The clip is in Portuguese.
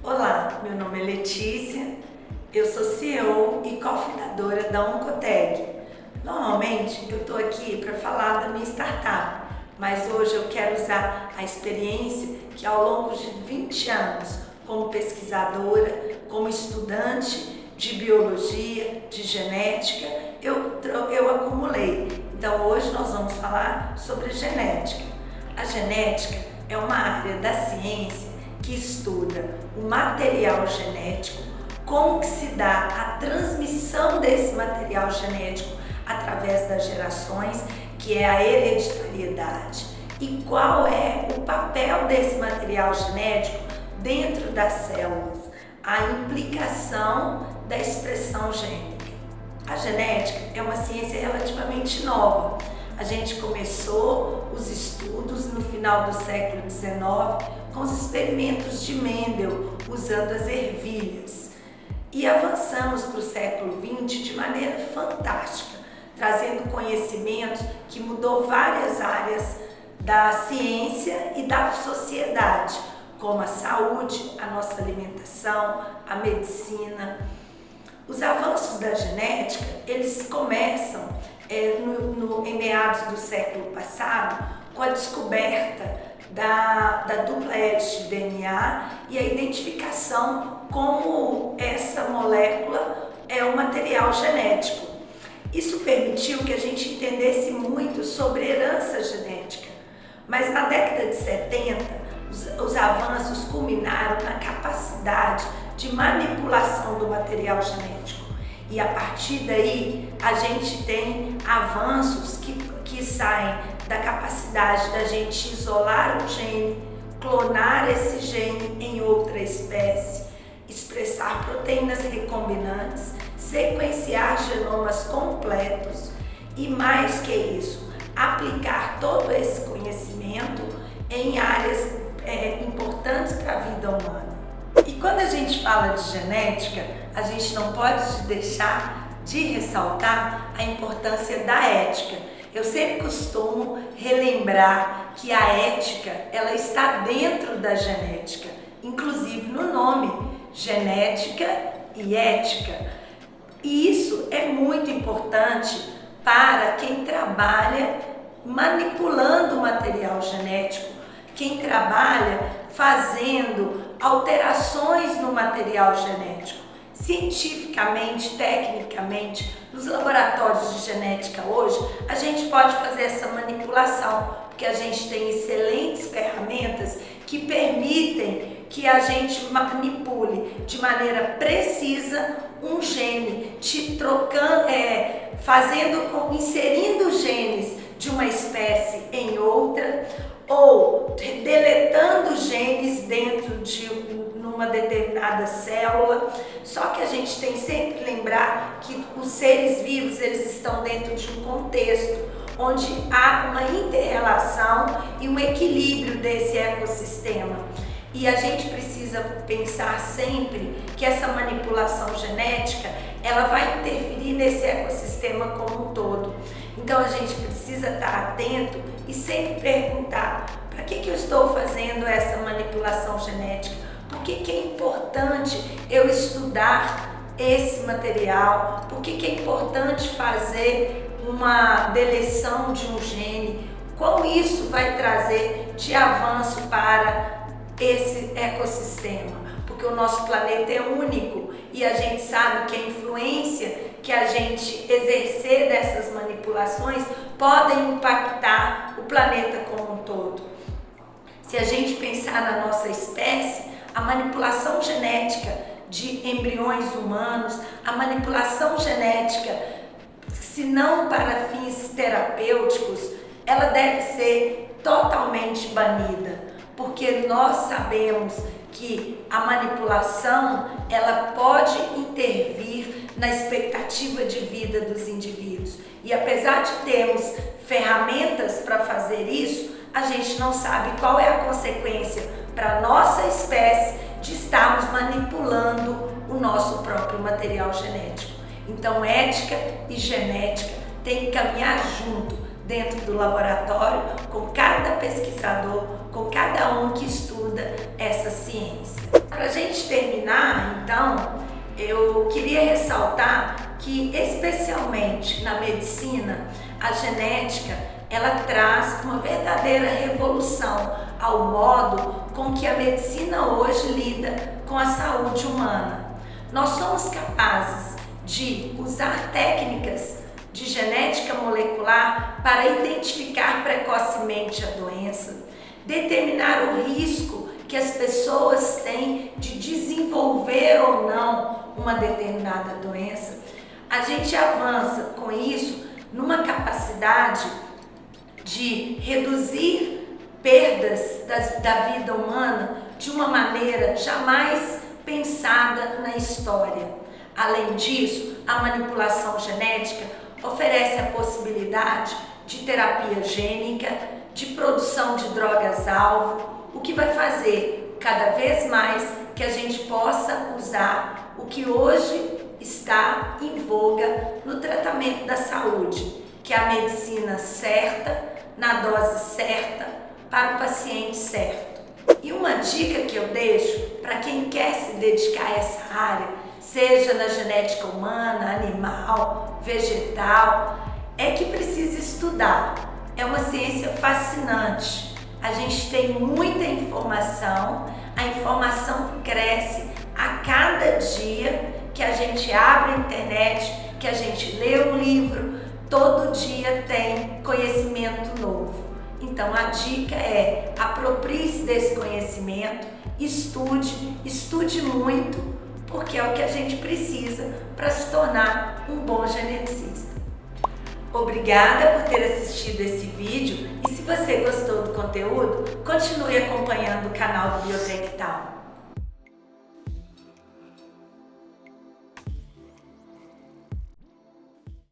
Olá, meu nome é Letícia, eu sou CEO e cofundadora da Oncoteg. Normalmente eu estou aqui para falar da minha startup, mas hoje eu quero usar a experiência que ao longo de 20 anos, como pesquisadora, como estudante de biologia, de genética, eu acumulei. Então hoje nós vamos falar sobre genética. A genética é uma área da ciência que estuda o material genético, como que se dá a transmissão desse material genético através das gerações, que é a hereditariedade, e qual é o papel desse material genético dentro das células, a implicação da expressão gênica. A genética é uma ciência relativamente nova. A gente começou os estudos no final do século XIX com os experimentos de Mendel, usando as ervilhas. E avançamos para o século XX de maneira fantástica, trazendo conhecimentos que mudou várias áreas da ciência e da sociedade, como a saúde, a nossa alimentação, a medicina. Os avanços da genética, eles começam em meados do século passado, com a descoberta da dupla hélice de DNA e a identificação como essa molécula é um material genético. Isso permitiu que a gente entendesse muito sobre herança genética, mas na década de 70, os avanços culminaram na capacidade de manipulação do material genético. E a partir daí, a gente tem avanços que saem da capacidade da gente isolar um gene, clonar esse gene em outra espécie, expressar proteínas recombinantes, sequenciar genomas completos e, mais que isso, aplicar todo esse conhecimento em áreas importantes para a vida humana. E quando a gente fala de genética, a gente não pode deixar de ressaltar a importância da ética. Eu sempre costumo relembrar que a ética, ela está dentro da genética, inclusive no nome, genética e ética. E isso é muito importante para quem trabalha manipulando o material genético, quem trabalha fazendo alterações no material genético. Cientificamente, tecnicamente, nos laboratórios de genética hoje, a gente pode fazer essa manipulação, porque a gente tem excelentes ferramentas que permitem que a gente manipule de maneira precisa um gene, inserindo genes de uma espécie em outra, ou deletando genes dentro de uma determinada célula. Só que a gente tem sempre que lembrar que os seres vivos, eles estão dentro de um contexto onde há uma inter-relação e um equilíbrio desse ecossistema. E a gente precisa pensar sempre que essa manipulação genética, ela vai interferir nesse ecossistema como um todo. Então a gente precisa estar atento e sempre perguntar: para que eu estou fazendo essa manipulação genética? Por que é importante eu estudar esse material? Por que é importante fazer uma deleção de um gene? Qual isso vai trazer de avanço para esse ecossistema? Porque o nosso planeta é único e a gente sabe que a influência que a gente exercer dessas manipulações podem impactar o planeta como um todo. Se a gente pensar na nossa espécie, a manipulação genética de embriões humanos, a manipulação genética, se não para fins terapêuticos, ela deve ser totalmente banida, porque nós sabemos que a manipulação, ela pode intervir na expectativa de vida dos indivíduos. E apesar de termos ferramentas para fazer isso, a gente não sabe qual é a consequência para a nossa espécie de estarmos manipulando o nosso próprio material genético. Então, ética e genética têm que caminhar junto dentro do laboratório, com cada pesquisador, com cada um que estuda essa ciência. Para a gente terminar, então, eu queria ressaltar que, especialmente na medicina, a genética ela traz uma verdadeira revolução ao modo com que a medicina hoje lida com a saúde humana. Nós somos capazes de usar técnicas de genética molecular para identificar precocemente a doença, determinar o risco que as pessoas têm de desenvolver ou não uma determinada doença. A gente avança com isso numa capacidade de reduzir perdas da vida humana de uma maneira jamais pensada na história. Além disso, a manipulação genética oferece a possibilidade de terapia gênica, de produção de drogas-alvo, o que vai fazer cada vez mais que a gente possa usar o que hoje está em voga no tratamento da saúde, que é a medicina certa, na dose certa, para o paciente certo. E uma dica que eu deixo para quem quer se dedicar a essa área, seja na genética humana, animal, vegetal, é que precisa estudar. É uma ciência fascinante. A gente tem muita informação, a informação cresce a cada dia que a gente abre a internet, que a gente lê um livro, todo dia tem conhecimento novo. Então a dica é: aproprie-se desse conhecimento, estude muito, porque é o que a gente precisa para se tornar um bom geneticista. Obrigada por ter assistido esse vídeo e se você gostou do conteúdo, continue acompanhando o canal do Biotectal.